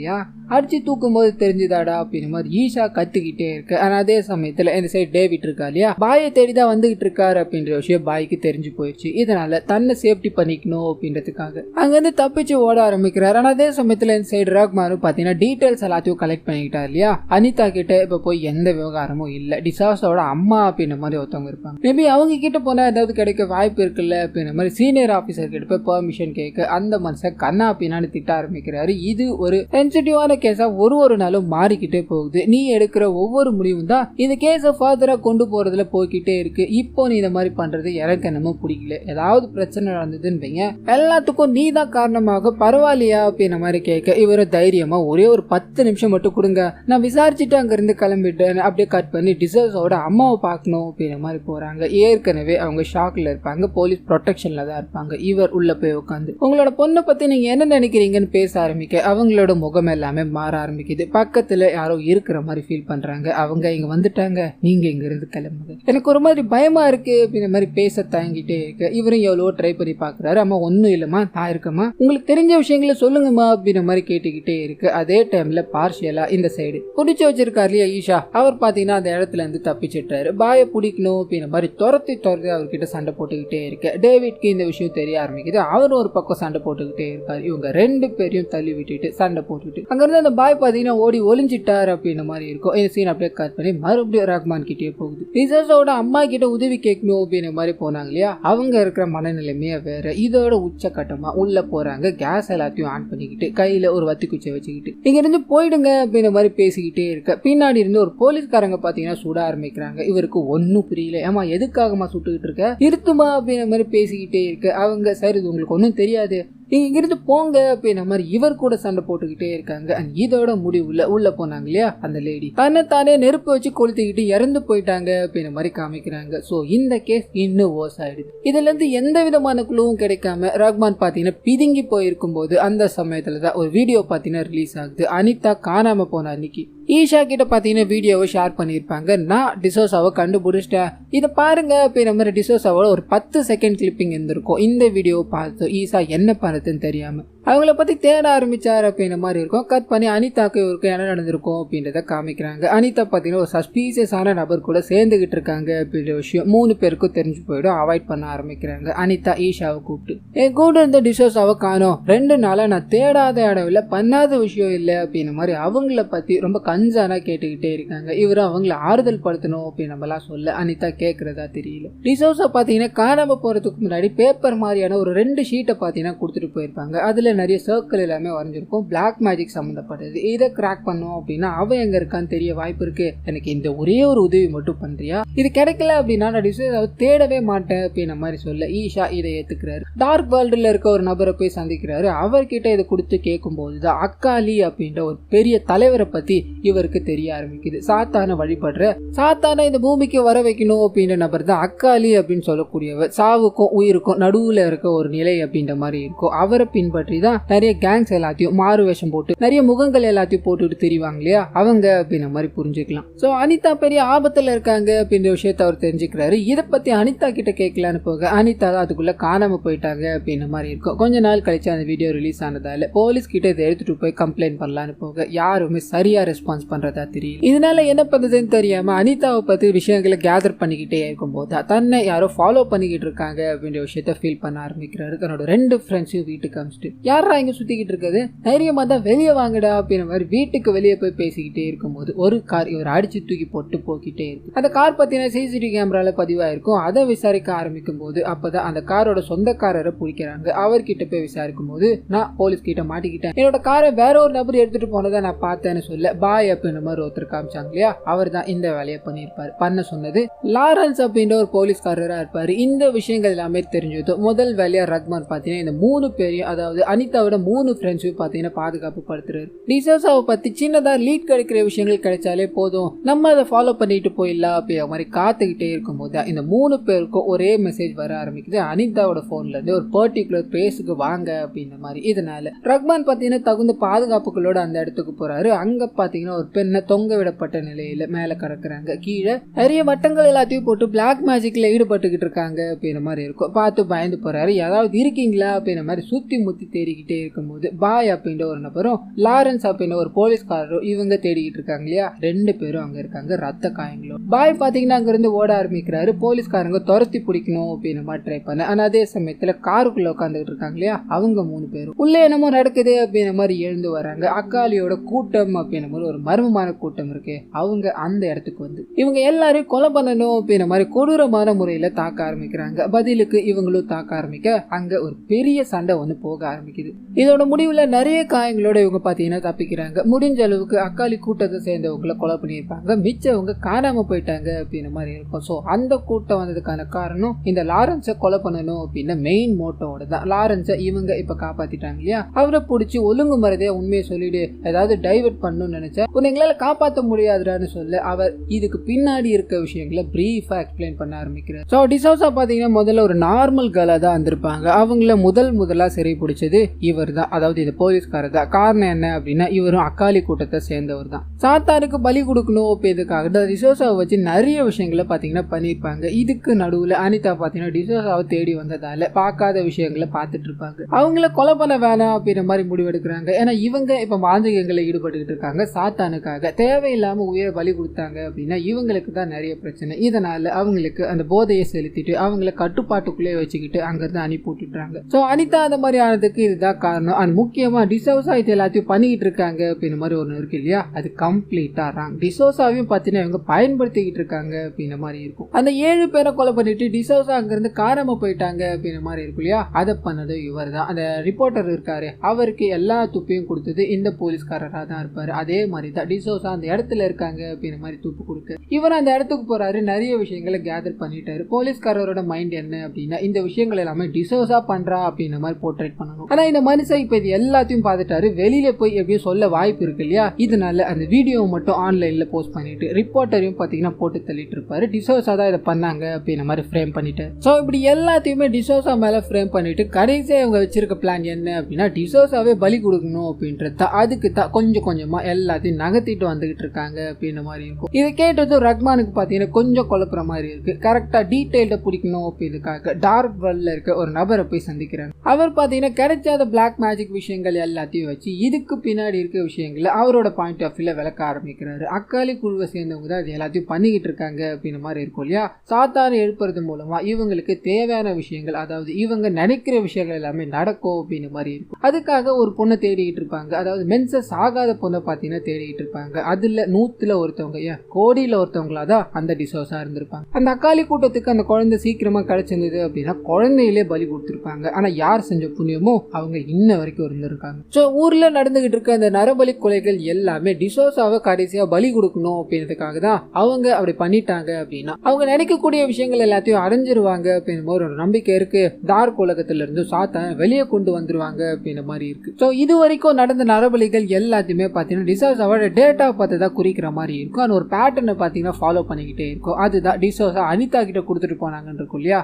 அடிச்சு தூக்கும் போது தெரிஞ்சுதாடா அப்படின்னு மாதிரி ஈஷா கத்துக்கிட்டே இருக்கு. ஆனா அதே சமயத்துல இந்த சைடு டேவிட் இருக்கா இல்லையா பாயை தேடிதான் வந்துகிட்டு இருக்காரு அப்படின்ற விஷயம் பாய்க்கு தெரிஞ்சு போயிடுச்சு. இதனால தன்னை சேஃப்டி பண்ணிக்கணும் அப்படின்றதுக்காக அங்க இருந்து தப்பிச்சு ஓட ஆரம்பிக்கிறாரு. ஆனா அதே சமயத்துல இந்த சைடு ரஹ்மானும் பாத்தீங்கன்னா டீடைல்ஸ் எல்லாத்தையும் கலெக்ட் பண்ணிக்கிட்டாரு இல்லையா. அனிதா கிட்ட இப்ப போய் எந்த விவகாரமும் இல்ல, டிசாஸோட அம்மா அப்படின்ற மாதிரி ஒருத்தவங்க இருப்பாங்க, மேபி அவங்க கிட்ட போனா ஏதாவது கிடைக்க வாய்ப்பு இருக்குல்ல அப்படின்ற மாதிரி சீனியர் ஆபீசர் கிட்ட போய் பெர்மிஷன் கேட்க அந்த மனுஷன் கண்ணா பின்னான்னு திட்ட ஆரம்பிக்கிறாரு. இது ஒரு சென்சிட்டிவான கேஸா ஒரு நாளும் மாறிக்கிட்டே போகுது, நீ எடுக்கிற ஒவ்வொரு முடிவும் தான் இந்த கேஸை ஃபர்தரா கொண்டு போறதுல போய்கிட்டே இருக்கு, இப்போ நீ இந்த மாதிரி பண்றது எனக்கு என்னமோ பிடிக்கல, ஏதாவது பிரச்சனை நடந்ததுன்னு வைங்க எல்லாத்துக்கும் நீ தான் காரணமாக, பரவாயில்லையா அப்படின்ற மாதிரி கேட்க இவரை தைரியமா ஒரே ஒரு 10 நிமிஷம் மட்டும் கொடுங்க, நான் விசாரிச்சுட்டு அங்க இருந்து கிளம்பிட்டேன் அப்படியே கட் பண்ணி டிசர்ஸோட அம்மாவை பார்க்கணும் அப்படின்ற மாதிரி போறாங்க. ஏற்கனவே அவங்க ஷாக்ல இருப்பாங்க, போலீஸ் ப்ரொடெக்ஷன்ல தான் இருப்பாங்க. இவர் உள்ள போய் உட்காந்து உங்களோட பொண்ணை பத்தி நீங்க என்ன நினைக்கிறீங்கன்னு பேச ஆரம்பிக்க அவங்களோட முகம் எல்லாமே மாற ஆரம்பிக்குது. பக்கத்துல யாரோ இருக்கிற மாதிரி ஃபீல் பண்றாங்க. அவங்க இங்க வந்துட்டாங்க, நீங்க இங்க இருந்து கிளம்புங்க, எனக்கு ஒரு மாதிரி பயமா இருக்கு அப்படின்ற மாதிரி பேச தயங்கிட்டே இருக்கு. இவரும் எவ்வளவோ ட்ரை பண்ணி பாக்குறாரு. அம்மா ஒன்னும் இல்லம்மா, நான் இருக்கமா, உங்களுக்கு தெரிஞ்ச விஷயங்களை சொல்லுங்கம்மா அப்படின்ற மாதிரி கேட்டுக்கிட்டே இருக்கு. அதே டைம்ல பார்ஷியலா இந்த சைடு பிடிச்சு வச்சிருக்காரு இல்லையா ஈஷா, அவர் பாத்தீங்கன்னா அந்த இடத்துல இருந்து தப்பிச்சிட்டாரு. பாயை பிடிக்கணும் அப்படின்ற மாதிரி துரத்தி அவர்கிட்ட சண்டை போட்டுக்கிட்டே இருக்கு. டேவிட்க்கு இந்த விஷயம் தெரிய ஆரம்பிக்குது. அவர் ஒரு பக்கம் சண்டை போட்டுக்கிட்டே இருக்காரு. இவங்க 2 பேரையும் தள்ளி விட்டுட்டு சண்டை போட்டுட்டு அங்க இருந்து அந்த பாய் பாத்தீங்கன்னா ஓடி ஒளிஞ்சிட்டாரு அப்படின்ற மாதிரி இருக்கும். இந்த சீன் அப்படியே கட் பண்ணி மறுபடியும் ரஹ்மான் கிட்டே போகுது. ரிசர்ஸோட அம்மா கிட்ட உதவி கேட்கணும் அப்படின்ற மாதிரி போனாங்க இல்லையா, அவங்க இருக்கிற மனநிலைமையே வேற. இதோட உச்சகட்டமா உள்ள போறாங்க. கேஸ் எல்லாத்தையும் ஆன் பண்ணிக்கிட்டு கையில ஒரு வத்தி குச்சியை வச்சுக்கிட்டு இங்க இருந்து போயிடுங்க அப்படின்ற மாதிரி பேசிக்கிட்டே இருக்க பின்னாடி இருந்து ஒரு போலீஸ்காரங்க பாத்தீங்கன்னா சுட ஆரம்பிக்கிறாங்க. இவருக்கு ஒன்னும் புரியல, ஏமா எதுக்காகமா சுட்டுக்கிட்டு இருக்க, நிறுத்துமா அப்படின்ற மாதிரி பேசிக்கிட்டே இருக்க அவங்க, சரி உங்களுக்கு ஒன்னும் தெரியாது, நீங்க இங்கிருந்து போங்க அப்படின்ற மாதிரி இவர் கூட சண்டை போட்டுக்கிட்டே இருக்காங்க. அண்ட் இதோட முடிவுல உள்ள போனாங்க இல்லையா அந்த லேடி, தன்னைத்தானே நெருப்பு வச்சு கொளுத்திக்கிட்டு இறந்து போயிட்டாங்க அப்படின்ற மாதிரி காமிக்கிறாங்க. சோ இந்த கேஸ் இன்னும் ஓஸ் ஆயிடுது. இதுல இருந்து எந்த விதமான குழுவும் கிடைக்காம ரஹ்மான் பாத்தீங்கன்னா பிதுங்கி போயிருக்கும் போது அந்த சமயத்துலதான் ஒரு வீடியோ பாத்தீங்கன்னா ரிலீஸ் ஆகுது. அனிதா காணாம போன அன்னைக்கு ஈஷா கிட்ட பாத்தீங்கன்னா வீடியோவை ஷேர் பண்ணிருப்பாங்க. நான் டிசோசாவை கண்டுபிடிச்சிட்டேன், இதை பாருங்க அப்படின்ற மாதிரி டிசோசாவோட ஒரு 10 செகண்ட் கிளிப்பிங் இருந்திருக்கும். இந்த வீடியோவை பார்த்து ஈஷா என்ன பண்ணுறதுன்னு தெரியாம அவங்கள பத்தி தேட ஆரம்பிச்சாரு அப்படின்ற மாதிரி இருக்கும். கட் பண்ணி அனிதாக்கு இவருக்கு என்ன நடந்திருக்கும் அப்படின்றத காமிக்கிறாங்க. அனிதா பாத்தீங்கன்னா ஒரு சஸ்பீசியஸான நபர் கூட சேர்ந்துகிட்டு இருக்காங்க அப்படின்ற விஷயம் 3 பேருக்கும் தெரிஞ்சு போயிடும். அவாய்ட் பண்ண ஆரம்பிக்கிறாங்க. அனிதா ஈஷாவை கூப்பிட்டு, என் கூட இருந்த டிசோசாவை காணோம், 2 நாளா நான் தேடாத இடம் இல்ல, பண்ணாத விஷயம் இல்லை அப்படின்ற மாதிரி அவங்கள பத்தி ரொம்ப கன்சர்னா கேட்டுக்கிட்டே இருக்காங்க. இவரும் அவங்களை ஆறுதல் படுத்தணும் அப்படின்னு நம்மளாம் சொல்ல அனிதா கேட்கறதா தெரியல. டிசோசா பாத்தீங்கன்னா காணாம போறதுக்கு முன்னாடி பேப்பர் மாதிரியான ஒரு 2 ஷீட்டை பாத்தீங்கன்னா கொடுத்துட்டு போயிருப்பாங்க. அதுல நிறைய சர்க்கிள் எல்லாமே வரைஞ்சிருக்கும், பிளாக் மேஜிக் சம்பந்தப்பட்டது. இதை கிராக் பண்ணோம் அப்படின்னா அவன் எங்க இருக்கான்னு தெரிய வாய்ப்பு இருக்கு. எனக்கு இந்த ஒரே ஒரு உதவி மட்டும் பண்றியா? இது கிடைக்கல அப்படின்னா நான் டிசோசாவை தேடவே மாட்டேன் அப்படின்ற மாதிரி சொல்ல ஈஷா இதை ஏத்துக்கிறாரு. டார்க் வேர்ல்டுல இருக்க ஒரு நபரை போய் சந்திக்கிறாரு. அவர்கிட்ட இதை கொடுத்து கேட்கும் போதுதான் அக்காலி அப்படின்ற ஒரு பெரிய தலைவரை பத்தி இவருக்கு தெரிய ஆரம்பிக்குது. சாத்தான வழிபடுற, சாத்தான இந்த பூமிக்கு வர வைக்கணும் அப்படின்ற நபர் தான் அக்காலி அப்படின்னு சொல்லக்கூடியவர். சாவுக்கும் உயிருக்கும் நடுவுல இருக்க ஒரு நிலை அப்படின்ற மாதிரி இருக்கும். அவரை பின்பற்றி தான் நிறைய கேங்ஸ் எல்லாத்தையும் மாறு வேஷம் போட்டு நிறைய முகங்கள் எல்லாத்தையும் போட்டுட்டு தெரிவாங்க இல்லையா அவங்க அப்படின்ற மாதிரி புரிஞ்சுக்கலாம். சோ அனிதா பெரிய ஆபத்துல இருக்காங்க அப்படின்ற விஷயத்த அவர் தெரிஞ்சுக்கிறாரு. இதை பத்தி அனிதா கிட்ட கேட்கலான்னு போக அனிதா தான் அதுக்குள்ள காணாம போயிட்டாங்க அப்படின்ற மாதிரி இருக்கும். கொஞ்ச நாள் கழிச்சு அந்த வீடியோ ரிலீஸ் ஆனதால போலீஸ் கிட்ட இதை எடுத்துட்டு போய் கம்ப்ளைண்ட் பண்ணலான்னு போக யாருமே சரியா ரெஸ்பான்ஸ் பண்றதா தெரியல. இதனால என்ன பண்றதுன்னு தெரியாம அனிதாவை பத்தி விஷயங்களை கேதர் பண்ணிக்கிட்டே இருக்கும் போது தன்னை யாரோ ஃபாலோ பண்ணிக்கிட்டு இருக்காங்க அப்படின்ற விஷயத்த ஃபீல் பண்ண ஆரம்பிக்கிறாரு. தன்னோட 2 ஃப்ரெண்ட்ஸையும் வீட்டுக்கு அனுப்பிச்சிட்டு, யாரா இங்க சுத்திக்கிட்டு இருக்குது, தைரியமா தான் வெளியே வாங்கடா அப்படின்ற மாதிரி வீட்டுக்கு வெளியே போய் பேசிக்கிட்டே இருக்கும்போது ஒரு கார் இவர் அடிச்சு தூக்கி போட்டு போக்கிட்டே இருக்கு. அந்த கார் பத்தின சிசிடிவி கேமரால பதிவாயிருக்கும். அதை விசாரிக்க ஆரம்பிக்கும் போது அப்பதான் அந்த காரோட சொந்தக்காரரை பிடிக்கிறாங்க. அவர்கிட்ட போய் விசாரிக்கும் போது, நான் போலீஸ் கிட்ட மாட்டிக்கிட்டேன், என்னோட காரை வேற ஒரு நபர் எடுத்துட்டு போனதை நான் பார்த்தேன்னு சொல்ல பாய் அப்படின்ற மாதிரி ஒருத்தர் காமிச்சாங்க இல்லையா, அவர் தான் இந்த வேலையை பண்ணிருப்பாரு. பண்ண சொன்னது லாரன்ஸ் அப்படின்ற ஒரு போலீஸ்காரரா இருப்பாரு. இந்த விஷயங்கள் எல்லாமே தெரிஞ்சது முதல் வேலையா ரஹ்மான் பாத்தீங்கன்னா இந்த 3 பேரையும், அதாவது அனிதாவோட 3 ஃப்ரெண்ட்ஸையும் பாத்தீங்கன்னா பாதுகாப்பு படுத்துறாரு. டிசோசாவை பத்தி சின்னதா லீட் கிடைக்கிற விஷயங்கள் கிடைச்சாலே போதும், நம்ம அதை ஃபாலோ பண்ணிட்டு போயிடலாம் அப்படிங்கிற மாதிரி காத்துக்கிட்டே இருக்கும் போது இந்த 3 பேருக்கும் ஒரே மெசேஜ் வர ஆரம்பிக்குது அனிதாவோட போன்ல இருந்து, ஒரு பர்டிகுலர் பிளேஸுக்கு வாங்க அப்படின்ற மாதிரி. இதனால ரஹ்மான் பாத்தீங்கன்னா தகுந்த பாதுகாப்புகளோட அந்த இடத்துக்கு போறாரு. அங்க பாத்தீங்கன்னா ஒரு பெண்ணை தொங்க விடப்பட்ட நிலையில மேல கடக்குறாங்க. கீழே நிறைய வட்டங்கள் எல்லாத்தையும் போட்டு பிளாக் மேஜிக்ல ஈடுபட்டுக்கிட்டு இருக்காங்க அப்படின்ற மாதிரி இருக்கும். பார்த்து பயந்து போறாரு. யாராவது இருக்கீங்களா அப்படின்ற மாதிரி சுத்தி முத்தி தேடிக்கிட்டே இருக்கும்போது பாய் அப்படின்ற ஒரு நபரும் லாரன்ஸ் அப்படின்ற ஒரு போலீஸ்காரரும் இவங்க தேடிக்கிட்டு இருக்காங்க இல்லையா, 2 பேரும் அங்க இருக்காங்க ரத்த காயங்களும். பாய் பாத்தீங்கன்னா அங்க இருந்து ஓட ஆரம்பிக்கிறாரு. போலீஸ்காரங்க துரத்தி பிடிக்கணும் அப்படின்ற மாதிரி ட்ரை பண்ண, ஆனா அதே சமயத்துல காருக்குள்ள உட்காந்துட்டு இருக்காங்க இல்லையா அவங்க 3 பேரும் உள்ள என்னமோ நடக்குது அப்படின்ற மாதிரி எழுந்து வராங்க. அக்காலியோட கூட்டம் அப்படின்ற மாதிரி ஒரு மர்மமான கூட்டம் இருக்கு. அவங்க அந்த இடத்துக்கு வந்து இவங்க எல்லாரையும் கொலை பண்ணணும் அப்படின்ற மாதிரி கொடூரமான முறையில தாக்க ஆரம்பிக்கிறாங்க. பதிலுக்கு இவங்களும் தாக்க ஆரம்பிக்க அங்க ஒரு பெரிய சண்டை ஒண்ணு போக ஆரம்பிக்குது. இதோட முடிவுல நிறைய காயங்களோட இவங்க பாத்தீங்கன்னா தப்பிக்கிறாங்க. முடிஞ்ச அளவுக்கு அக்காலி கூட்டத்தை சேர்ந்தவங்களை கொலை பண்ணியிருப்பாங்க, மிச்சவங்க காணாம போயிட்டாங்க அப்படின்ற மாதிரி இருக்கும். சோ அந்த கூட்டம் வந்ததுக்கான காரணம் இந்த லாரன்ஸை கொலை பண்ணணும் அப்படின்னா மெயின் மோட்டோட தான். லாரன்ஸை இவங்க இப்ப காப்பாத்திட்டாங்க இல்லையா, அவரை பிடிச்சி ஒழுங்கு மறதையா உண்மையை சொல்லிடு, ஏதாவது டைவர்ட் பண்ணணும்னு நினைச்சா உன்னை எங்களால காப்பாற்ற முடியாதுடான்னு சொல்ல அவர் இதுக்கு பின்னாடி இருக்க விஷயங்களை பிரீஃபா எக்ஸ்பிளைன் பண்ண ஆரம்பிக்கிறார். சோ டிசோசா பாத்தீங்கன்னா முதல்ல ஒரு நார்மல் கேர்லா தான் வந்திருப்பாங்க. அவங்கள முதலா சிறை பிடிச்சது இவர் தான், அதாவது இந்த போலீஸ்காரர் தான். காரணம் என்ன அப்படின்னா இவரும் அக்காலி கூட்டத்தை சேர்ந்தவர் தான். சாத்தானுக்கு பலி கொடுக்கணும் அப்படின்றதுக்காக டிசோசாவை வச்சு நிறைய விஷயங்களை பாத்தீங்கன்னா பண்ணிருப்பாங்க. இதுக்கு நடுவுல அனிதா பாத்தீங்கன்னா டிசோசாவை தேடி வந்ததால பார்க்காத விஷயங்களை பார்த்துட்டு இருப்பாங்க. அவங்கள கொலை பண்ண வேணாம் அப்படின்ற மாதிரி முடிவெடுக்கிறாங்க. ஏன்னா இவங்க இப்ப மாந்திரிகங்களை ஈடுபட்டுக்கிட்டு இருக்காங்க. சாத்தானுக்காக தேவையில்லாம உயிரை பலி கொடுத்தாங்க அப்படின்னா இவங்களுக்கு தான் நிறைய பிரச்சனை. இதனால அவங்களுக்கு அந்த போதையை செலுத்திட்டு அவங்கள கட்டுப்பாட்டுக்குள்ளே வச்சுக்கிட்டு அங்கிருந்து அனுப்பி விட்டுறாங்க. சோ அனிதா அந்த மாதிரி ஆனதுக்கு இதுதான் காரணம். அண்ட் முக்கியமா டிசோசா இது எல்லாத்தையும் பண்ணிக்கிட்டு இருக்காங்க அப்படின்ற மாதிரி ஒண்ணு இருக்கு இல்லையா, அது கம்ப்ளீட்டா ராங். டிசோசாவையும் பாத்தீங்கன்னா இவங்க பயன்படுத்திக்கிட்டு இருக்காங்க அப்படின்ற மாதிரி இருக்கும். அந்த 7 பேரை கொலை பண்ணிட்டு டிசோசா அங்கிருந்து காணாம போயிட்டாங்க அப்படின்ற மாதிரி இருக்கும் இல்லையா, அதை பண்ணது இவர் தான். அந்த ரிப்போர்ட்டர் இருக்காரு, அவருக்கு எல்லா துப்பையும் கொடுத்தது இந்த போலீஸ்காரரா தான் இருப்பாரு. அதே மாதிரி தான் டிசோசா அந்த இடத்துல இருக்காங்க அப்படின்ற மாதிரி துப்பு கொடுக்க இவர் அந்த இடத்துக்கு போறாரு. நிறைய விஷயங்களை கேதர் பண்ணிட்டாரு. போலீஸ்காரரோட மைண்ட் என்ன அப்படின்னா இந்த விஷயங்கள் எல்லாமே டிசோசா பண்றா அப்படின்ற மாதிரி போர்ட்ரேட் பண்ணணும். ஆனா ஆனா இந்த மனுஷன் இப்ப இது எல்லாத்தையும் பார்த்துட்டாரு. வெளியில போய் எப்படியும் சொல்ல வாய்ப்பு இருக்கு இல்லையா, இதனால அந்த வீடியோவை மட்டும் ஆன்லைன்ல போஸ்ட் பண்ணிட்டு ரிப்போர்ட்டரையும் பாத்தீங்கன்னா போட்டு தள்ளிட்டு இருப்பாரு. டிசோசா தான் இதை பண்ணாங்க அப்படின்ற மாதிரி ஃப்ரேம் பண்ணிட்டு, சோ இப்படி எல்லாத்தையுமே டிசோசா மேல ஃப்ரேம் பண்ணிட்டு கடைசியா இவங்க வச்சிருக்க பிளான் என்ன அப்படின்னா டிசோசாவே பலி கொடுக்கணும் அப்படின்றது. அதுக்கு தான் கொஞ்சம் கொஞ்சமா எல்லாத்தையும் நகர்த்திட்டு வந்துகிட்டு இருக்காங்க அப்படின்ற மாதிரி இருக்கும். இதை கேட்டதும் ரஹ்மானுக்கு பாத்தீங்கன்னா கொஞ்சம் குழப்புற மாதிரி இருக்கு. கரெக்டா டீடைல்ட பிடிக்கணும் அப்படின்றதுக்காக டார்க் வேர்ல்ட்ல இருக்க ஒரு நபரை போய் சந்திக்கிறாங்க. அவர் பாத்தீங்கன்னா கிடைக்காத பிளாக் மேஜிக் விஷயங்கள் எல்லாத்தையும் வச்சு இதுக்கு பின்னாடி இருக்க விஷயங்களை அவரோட பாயிண்ட் ஆஃப் வியூல விளக்க ஆரம்பிக்கிறாரு. அக்காலி குழுவை சேர்ந்தவங்க தான் இது எல்லாத்தையும் பண்ணிக்கிட்டு இருக்காங்க அப்படின்ற மாதிரி இருக்கும் இல்லையா. சாத்தானை எழுப்புறது மூலமா இவங்களுக்கு தேவையான விஷயங்கள், அதாவது இவங்க நினைக்கிற விஷயங்கள் எல்லாமே நடக்கும் அப்படின்ற மாதிரி இருக்கும். அதுக்காக ஒரு பொண்ணை தேடிக்கிட்டு இருப்பாங்க. அதாவது மென்சஸ் ஆகாத பொண்ணை பாத்தீங்கன்னா தேடிக்கிட்டு இருப்பாங்க. அதுல 100ல ஒருத்தவங்க, ஏன் கோடியில ஒருத்தவங்களாதான் அந்த டிசோசா இருந்திருப்பாங்க. அந்த அக்காலி கூட்டத்துக்கு அந்த குழந்தை சீக்கிரமா கிடைச்சிருந்தது அப்படின்னா குழந்தையிலே பலி கொடுத்திருப்பாங்க. ஆனா யார் செஞ்ச புண்ணியமோ அவங்க இன்ன வரைக்கும் இருந்திருக்காங்க. சோ ஊர்ல நடந்துகிட்டு இருக்க அந்த நரபலி கொலைகள் எல்லாமே டிசோசாவை கடைசியா பலி கொடுக்கணும் அப்படின்றதுக்காக தான் அவங்க அப்படி பண்ணிட்டாங்க அப்படின்னா அவங்க நினைக்கக்கூடிய விஷயங்கள் எல்லாத்தையும் அடைஞ்சிருவாங்க அப்படின்ற ஒரு நம்பிக்கை இருக்கு. டார்க் உலகத்துல இருந்து சாத்தான் வெளியே கொண்டு வந்துருவாங்க அப்படின்ற மாதிரி இருக்கு. சோ இது வரைக்கும் நடந்த நரபலிகள் எல்லாத்தையுமே பாத்தீங்கன்னா டிசோசாவோட டேட்டா பார்த்து தான் குறிக்கிற மாதிரி இருக்கும். அது ஒரு பேட்டர்னை பாத்தீங்கன்னா ஃபாலோ பண்ணிக்கிட்டே இருக்கும். அதுதான் டிசோசா அனிதா கிட்ட கொடுத்துட்டு போனாங்கன்னு இருக்கும் இல்லையா.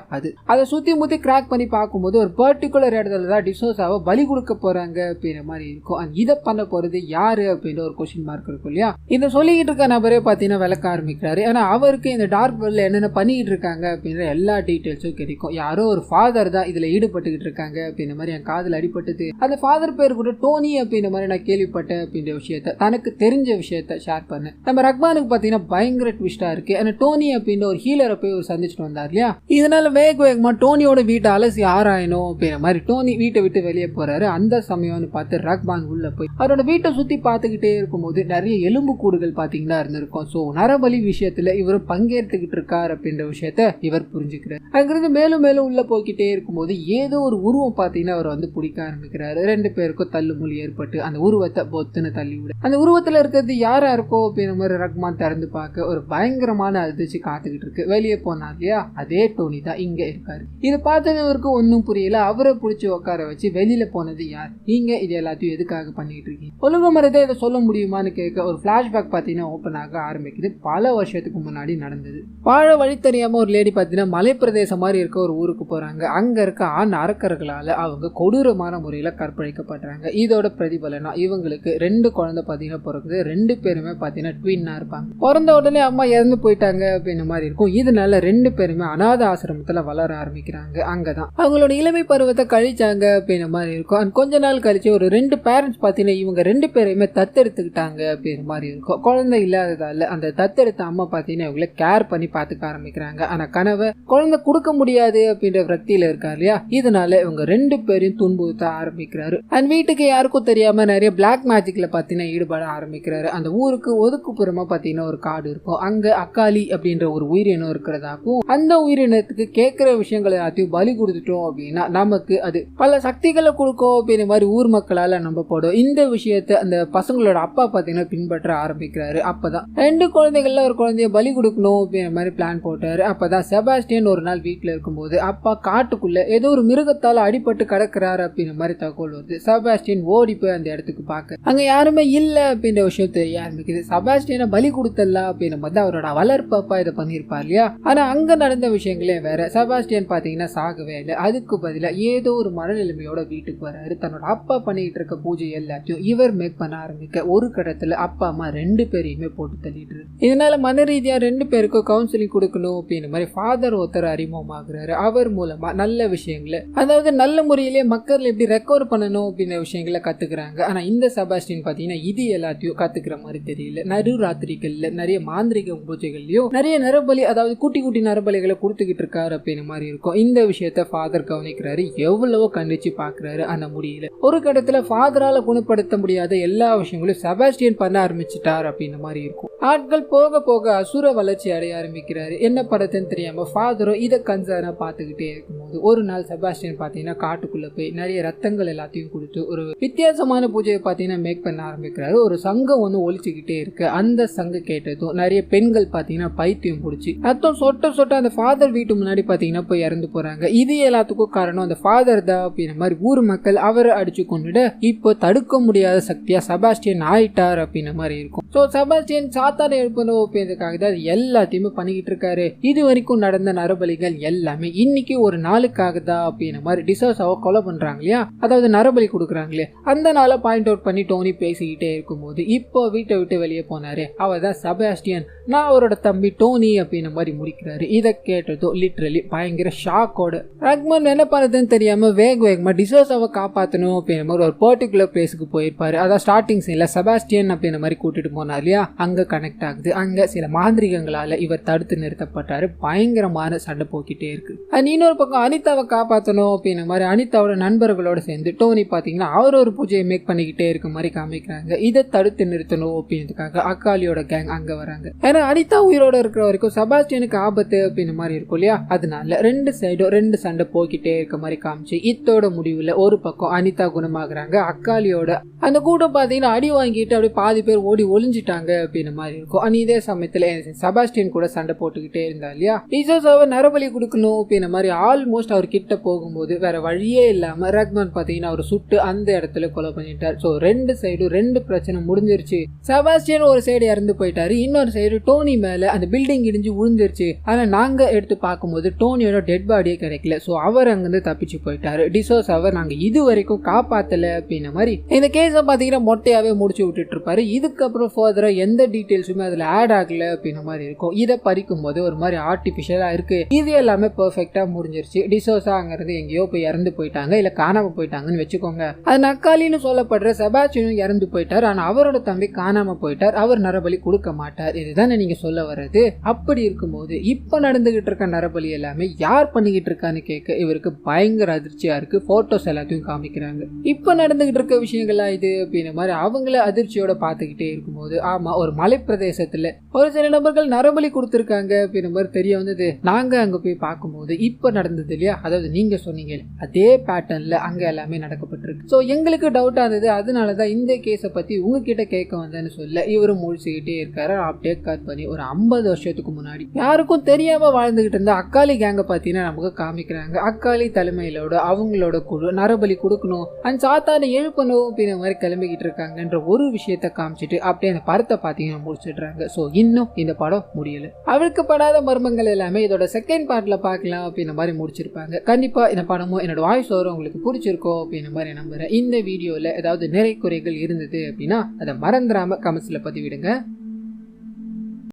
அதை சுத்தி முத்தி கிராக் பண்ணி பார்க்கும்போது ஒரு பர்டிகுலர் இடத்துல தான் டிசோசாவை பலி கொடுக்க போறாங்க அப்படின்ற மாதிரி இருக்கும். இதை பண்ண போறது யாரு அப்படின்ற ஒரு கொஸ்டின் மார்க் இருக்கும் இல்லையா. இதை சொல்லிக்கிட்டு இருக்க நபரே பாத்தீங்கன்னா விளக்க ஆரம்பிக்கிறாரு. ஆனா அவருக்கு இந்த டார்க் வேர்ல்ட்ல என்னென்ன பண்ணிட்டு இருக்காங்க அப்படின்ற எல்லா டீடைல்ஸும் கிடைக்கும். யாரோ ஒரு ஃபாதர் தான் இதுல ஈடுபட்டுக்கிட்டு இருக்காங்க அப்படின்ற மாதிரி என் காதுல அடிபட்டது. அந்த ஃபாதர் பேர் கூட டோனி அப்படின்ற மாதிரி நான் கேள்விப்பட்டேன் அப்படின்ற விஷயத்த, தனக்கு தெரிஞ்ச விஷயத்த ஷேர் பண்ணேன். நம்ம ரஹ்மானுக்கு பாத்தீங்கன்னா பயங்கர ட்விஸ்டா இருக்கு. ஆனா டோனி அப்படின்ற ஒரு ஹீலரை போய் ஒரு சந்திச்சுட்டு வந்தார் இல்லையா. இதனால வேகமா டோனியோட வீட்டை அலசி ஆராயணும் அப்படின்ற மாதிரி டோனி வீட்டை விட்டு வெளியே போறாரு. அந்த சமயம்னு பார்த்து ரஹ்மான் உள்ள போய் அவரோட வீட்டை சுத்தி பார்த்துக்கிட்டே இருக்கும்போது நிறைய எலும்பு கூடுகள் பாத்தீங்கன்னா இருந்திருக்கும். சோ நரபலி விஷயத்துல இவர் பங்கேற்றுக்கிட்டு இருக்கார் அப்படின்ற விஷயத்த இவர் புரிஞ்சுக்கிறார். அங்கிருந்து மேலும் மேலும் உள்ள போய்கிட்டே இருக்கும்போது ஏதோ ஒரு உருவம் பாத்தீங்கன்னா அவர் வந்து பிடிக்க ஆரம்பிக்கிறாரு. 2 பேருக்கும் தள்ளுமுள்ளி ஏற்பட்டு அந்த உருவத்தை பொத்துன்னு தள்ளி விட, அந்த உருவத்துல இருக்கிறது யாரா இருக்கோ அப்படின்ற மாதிரி ரஹ்மான் திறந்து பார்க்க ஒரு பயங்கரமான அதிர்ச்சி காத்துக்கிட்டு இருக்கு. வெளியே போனா இல்லையா அதே டோனி தான் இங்க இருக்காரு. இதை பார்த்தவருக்கு ஒன்னும் புரியல. அவரை பிடிச்சி உட்கார வச்சு வெளியில போனது யார், நீங்க இது எல்லாத்தையும் எதுக்காக பண்ணிட்டு இருக்கீங்க, ஒழுங்கு மரத்தை இதை சொல்ல முடியுமான்னு கேட்க ஒரு பிளாஷ்பேக் பாத்தீங்கன்னா ஓபன் ஆக ஆரம்பிக்குது. பல வருஷத்துக்கு முன்னாடி நடந்தது. வாழ வழி தெரியாம ஒரு லேடி பாத்தீங்கன்னா மலை பிரதேசம் மாதிரி இருக்க ஒரு ஊருக்கு போறாங்க. அங்க இருக்க ஆண் அரக்கர்களால அவங்க கொடூரமான முறையில கற்பழிக்கப்படுறாங்க. இதோட பிரதிபலனா இவங்களுக்கு 2 குழந்தை பாத்தீங்கன்னா பிறகுது. 2 பேருமே பாத்தீங்கன்னா ட்வின்னா இருப்பாங்க. பிறந்த உடனே அம்மா இறந்து போயிட்டாங்க அப்படின்ற மாதிரி இருக்கும். இதனால 2 பேருமே அநாத ஆசிரமத்துல வளர ஆரம்பிக்கிறாங்க. அங்கதான் அவங்களோட இளமை பருவத்தை கழிச்சாங்க அப்படின்ற மாதிரி இருக்கும். கொஞ்ச நாள் கழிச்சு ஒரு 2 பேரண்ட்ஸ் பாத்தீங்கன்னா இவங்க 2 பேரையுமே தத்தெடுத்துக்கிட்டாங்க அப்படின்ற மாதிரி இருக்கும். குழந்தை இல்லாததால அந்த தத்தெடுத்த அம்மா பாத்தீங்கன்னா இவங்களை கேர் பண்ணி பாத்துக்க ஆரம்பிக்கிறாங்க. ஆனா கனவை குழந்தை கொடுக்க முடியாது அப்படின்ற விரக்தியில இருக்காரு இல்லையா. இதனால இவங்க 2 பேரையும் துன்புறுத்த ஆரம்பிக்கிறாரு. அண்ட் வீட்டுக்கு யாருக்கும் தெரியாம நிறைய பிளாக் மேஜிக்ல பாத்தீங்கன்னா ஈடுபட ஆரம்பிக்கிறாரு. அந்த ஊருக்கு ஒதுக்குப்புறமா பாத்தீங்கன்னா ஒரு காடு இருக்கும். அங்க அக்காலி அப்படின்ற ஒரு உயிரினம் இருக்கிறதாக்கும் அந்த உயிரினத்துக்கு கேட்கிற விஷயங்களை எல்லாத்தையும் பலி கொடுத்துட்டோம் அப்படின்னா நமக்கு அது பல சக்திகளை கொடுக்கும் அப்படின்ற மாதிரி ஊர் மக்களால நம்பப்படும். இந்த விஷயத்தை அந்த பசங்களோட அப்பா பாத்தீங்கன்னா பின்பற்ற ஆரம்பிக்கிறாரு. அப்பதான் 2 குழந்தைகள்ல ஒரு குழந்தைய பலி கொடுக்கணும் அப்படின்ற மாதிரி பிளான் போட்டாரு. அப்பதான் செபாஸ்டியன் ஒரு நாள் வீட்டுல இருக்கும்போது அப்பா காட்டுக்குள்ள ஏதோ ஒரு மிருகத்தால அடிபட்டு கிடக்குறாரு அப்படின்ற மாதிரி தகவல் வருது. செபாஸ்டியன் ஓடி போய் அந்த இடத்துக்கு பார்க்க அங்க யாருமே இல்ல அப்படின்ற விஷயம் தெரிய ஆரம்பிக்குது. செபாஸ்டியனை பலி கொடுத்தல அப்படின்ற மாதிரி அவரோட வளர்ப்பா இதை பண்ணிருப்பார் இல்லையா. ஆனா அங்க நடந்த விஷயங்களே வேற. செபாஸ்டியன் பாத்தீங்கன்னா சாகவே இல்லை. அதுக்கு பதிலா ஏதோ ஒரு மனநிலைமையோட வீட்டுக்கு வராரு. தன்னோட அப்பா பண்ணிட்டு இருக்க பூஜை எல்லாத்தையும் இவர் மேக் பண்ண ஆரம்பிக்க ஒரு கடத்துல அப்பா அம்மா 2 பேரையுமே போட்டு தள்ளிட்டு இருக்கு. இதனால மன ரீதியா 2 பேருக்கும் கவுன்சிலிங் கொடுக்கணும் அப்படின்ற மாதிரி ஃபாதர் ஒருத்தர் அறிமுகமாகிறாரு. அவர் மூலமா நல்ல விஷயங்களை, அதாவது நல்ல முறையிலே மக்கள் எப்படி ரெக்கவர் பண்ணணும் அப்படின்ற விஷயங்களை கத்துக்கிறாங்க. ஆனா இந்த செபாஸ்டியன் பாத்தீங்கன்னா இது எல்லாத்தையும் கத்துக்கிற மாதிரி தெரியல. நடு ராத்திரிகள்ல நிறைய மாந்திரிக பூஜைகள்லயும் நிறைய நரபலி, அதாவது குட்டி குட்டி நரபலிகளை கொடுத்துக்கிட்டு இருக்காரு அப்படின்ற மாதிரி இருக்கும். இந்த விஷயத்த ஃபாதர் கவனிக்கிறாரு. எவ்வளவோ கண்டிச்சு பாக்குறாரு. ஆனா முடியல. ஒரு கட்டத்துல ஃபாதரால குணப்படுத்த முடியாத எல்லா விஷயங்களும் செபாஸ்டியன் பண்ண ஆரம்பிச்சுட்டார் அப்படின்ற மாதிரி இருக்கும். ஆட்கள் போக போக அசுர வளர்ச்சி அடைய ஆரம்பிக்கிறாரு. என்ன படத்துன்னு தெரியாம ஃபாதரோ இதை கன்சர்னா பார்த்துக்கிட்டே இருக்கும்போது ஒரு நாள் செபாஸ்டியன் பார்த்தீங்கன்னா காட்டுக்குள்ள போய் நிறைய ரத்தங்கள் எல்லாத்தையும் கொடுத்து ஒரு வித்தியாசமான பூஜையை பார்த்தீங்கன்னா மேக் பண்ண ஆரம்பிக்கிறாரு. ஒரு சங்கம் ஒன்று ஒழிச்சுக்கிட்டே இருக்கு. அந்த சங்கம் கேட்டதும் நிறைய பெண்கள் பார்த்தீங்கன்னா பைத்தியம் பிடிச்சி ரத்தம் சொட்ட சொட்ட அந்த ஃபாதர் வீட்டு முன்னாடி பார்த்தீங்கன்னா போய் இறந்து போறாங்க. இது எல்லாத்துக்கும் காரணம் அந்த ஃபாதர் தான் அப்படின்ற மாதிரி ஊர் மக்கள் அவரை அடிச்சு கொண்டுட இப்போ தடுக்க முடியாத சக்தியா செபாஸ்டியன் ஆயிட்டார் அப்படின்ற மாதிரி இருக்கும். ஸோ செபாஸ்டியன் சாத்தானை எழுப்பணும் அப்படின்றதுக்காக தான் எல்லாத்தையுமே பண்ணிக்கிட்டு இருக்காரு. இது வரைக்கும் நடந்த நரபலிகள் எல்லாமே இன்னைக்கு ஒரு நாளுக்காக தான் அப்படின்ற மாதிரி டிசோசாவை கொலை பண்றாங்க இல்லையா, அதாவது நரபலி கொடுக்குறாங்களே அந்த நாளை பாயிண்ட் அவுட் பண்ணி டோனி பேசிக்கிட்டே இருக்கும்போது இப்போ வீட்டை விட்டு வெளியே போனாரு. அவர் தான் செபாஸ்டியன், நான் அவரோட தம்பி டோனி அப்படின்ற மாதிரி முடிக்கிறாரு. இதை கேட்டதும் லிட்ரலி பயங்கர ஷாக்கோட ரக்மன் என்ன பண்ணுறதுன்னு தெரியாம வேகமா டிசோசாவை காப்பாற்றணும் அப்படின்ற மாதிரி ஒரு பர்டிகுலர் பிளேஸுக்கு போயிருப்பாரு. அதான் ஸ்டார்டிங் சீன்ல செபாஸ்டியன் அப்படின்ற மாதிரி கூட்டிட்டு போனார் இல்லையா, அங்க கனெக்ட் ஆகுது. அங்க சில மாந்திரிகங்களால இவர் தடுத்து நிறுத்தப்பட்டாரு. பயங்கரமான சண்டை போக்கிட்டே இருக்கு. இன்னொரு பக்கம் அனிதாவை காப்பாற்றணும் அப்படின்ற மாதிரி அனிதாவோட நண்பர்களோட சேர்ந்து டோனி பாத்தீங்கன்னா அவர் ஒரு பூஜையை மேக் பண்ணிக்கிட்டே இருக்க மாதிரி காமிக்கிறாங்க. இதை தடுத்து நிறுத்தணும் அப்படின்றதுக்காக அக்காலியோட கேங் அங்க வராங்க. ஏன்னா அனிதா உயிரோட இருக்கிற வரைக்கும் செபாஸ்டியனுக்கு ஆபத்து அப்படின்ற மாதிரி இருக்கும் இல்லையா, அதனால ரெண்டு சைடும் ரெண்டு சண்டை போக்கிட்டே இருக்க மாதிரி காமிச்சு இத்தோட முடிவுல ஒரு பக்கம் அனிதா குணமாகறாங்க. அக்காலியோட அந்த கூட்டம் பாத்தீங்கன்னா அடி வாங்கிட்டு அப்படியே பாதி பேர் ஓடி ஒளிஞ்சிட்டாங்க அப்படின்ற மாதிரி இருக்கும். இதே சமயத்துல செபாஸ்டியன் கூட சண்டை போட்டுக்கிட்டே இருந்தா இல்லையா, டிசோசாவை நரபலி கொடுக்கணும் அப்படின்ற மாதிரி ஆல்மோஸ்ட் அவர் கிட்ட போகும்போது வேற வழியே இல்லாம ரக்மன் பாத்தீங்கன்னா அவர் சுட்டு அந்த இடத்துல கொலை பண்ணிட்டார். சோ ரெண்டு சைடும் ரெண்டு பிரச்சனை முடிஞ்சிருச்சு. செபாஸ்டியன் ஒரு சைடு இறந்து போயிட்டாரு, இன்னொரு சைடு டோனி மேல அந்த பில்டிங் இடிஞ்சு விழுந்துருச்சு. ஆனா நாங்க எடுத்து பார்க்கும்போது டோனியோட டெட் பாடியே கிடைக்கல. சோ அவர் அங்கிருந்து தப்பிச்சு போயிட்டாரு. டிசோசாவை நாங்க இது வரைக்கும் காப்பாத்தல அப்படின்ற மாதிரி இந்த கேஸை பாத்தீங்கன்னா மொட்டையாவே முடிச்சு விட்டுட்டு இருப்பாரு. இதுக்கப்புறம் ஃபர்தரா எந்த டீடைல்ஸுமே அதுல ஆட் ஆகல அப்படின்ற மாதிரி இருக்கும். இதை பறிக்கும் போது ஒரு மாதிரி ஆர்டிபிஷியலா இருக்கு. இது எல்லாமே பெர்ஃபெக்ட்டா முடிஞ்சிருச்சு. டிசோசா அங்கிருந்து எங்கேயோ போய் இறந்து போயிட்டாங்க, இல்ல காணாம போயிட்டாங்கன்னு வச்சுக்கோங்க. அது நக்காலின்னு சொல்லப்படுற செபாஸ்டியனும் இறந்து போயிட்டார். ஆனா அவரோட தம்பி காணாம போயிட்டார். அவர் நரபலி கொடுக்க மாட்டார். இதுதானே நீங்க சொல்ல வர்றது? அப்படி இருக்கும்போது இப்ப நடந்துகிட்டு இருக்க நரபலி எல்லாமே யார் பண்ணிக்கிட்டு இருக்கான்னு கேட்க இவருக்கு பயங்கர அதிர்ச்சியா இருக்கு. போட்டோஸ் எல்லாத்தையும் காமிக்கிறாங்க. இப்ப நடந்துகிட்டு இருக்க விஷயங்களா இது அப்படின்ற மாதிரி அவங்கள அதிர்ச்சியோட பாத்துக்கிட்டே இருக்கும்போது ஆமா ஒரு மலை பிரதேசத்துல ஒரு சில நபர்கள் நரபலி கொடுத்திருக்காங்க அப்படின்ற மாதிரி தெரிய வந்தது. நாங்க அங்க போய் பார்க்கும்போது இப்ப நடந்தது இல்லையா, அதாவது நீங்க சொன்னீங்க அதே பேட்டர்ன்ல அங்க எல்லாமே நடக்கப்பட்டிருக்கு. சோ எங்களுக்கு டவுட்டா இருந்தது, அதனாலதான் இந்த கேஸை பத்தி உங்ககிட்ட கேட்க வந்தேன்னு சொல்ல இவரும் முழிச்சுக்கிட்டே இருக்காரு. அப்படியே கட் பண்ணி ஒரு 50 வருஷத்துக்கு முன்னாடி யாருக்கும் தெரியாம வாழ்ந்துகிட்டு இருந்த அக்காலி கேங்க பாத்தீங்கன்னா நமக்கு காமிக்கிறாங்க. அக்காலி தலைமையிலோட அவங்களோட குழு நரபலி கொடுக்கணும் அண்ட் சாத்தானை எழுப்பணும் அப்படின்ற மாதிரி கிளம்பிக்கிட்டு இருக்காங்கன்ற ஒரு விஷயத்த காமிச்சிட்டு அப்படியே அந்த படத்தை பாத்தீங்கன்னா முடிச்சிடுறாங்க. சோ இன்னும் இந்த படம் முடியல. அவருக்கு படாத மர்மங்கள் எல்லாமே இதோட செகண்ட் பார்ட்ல பார்க்கலாம் அப்படின்ற மாதிரி முடிச்சிருப்பாங்க. கண்டிப்பா இந்த படமும் என்னோட வாய்ஸ் ஓவர் உங்களுக்கு பிடிச்சிருக்கோம் அப்படின்ற மாதிரி நம்புறேன். இந்த வீடியோல ஏதாவது நிறை குறைகள் இருந்தது அப்படின்னா அதை மறந்துடாம கமெண்ட்ஸ்ல பதிவிடுங்க.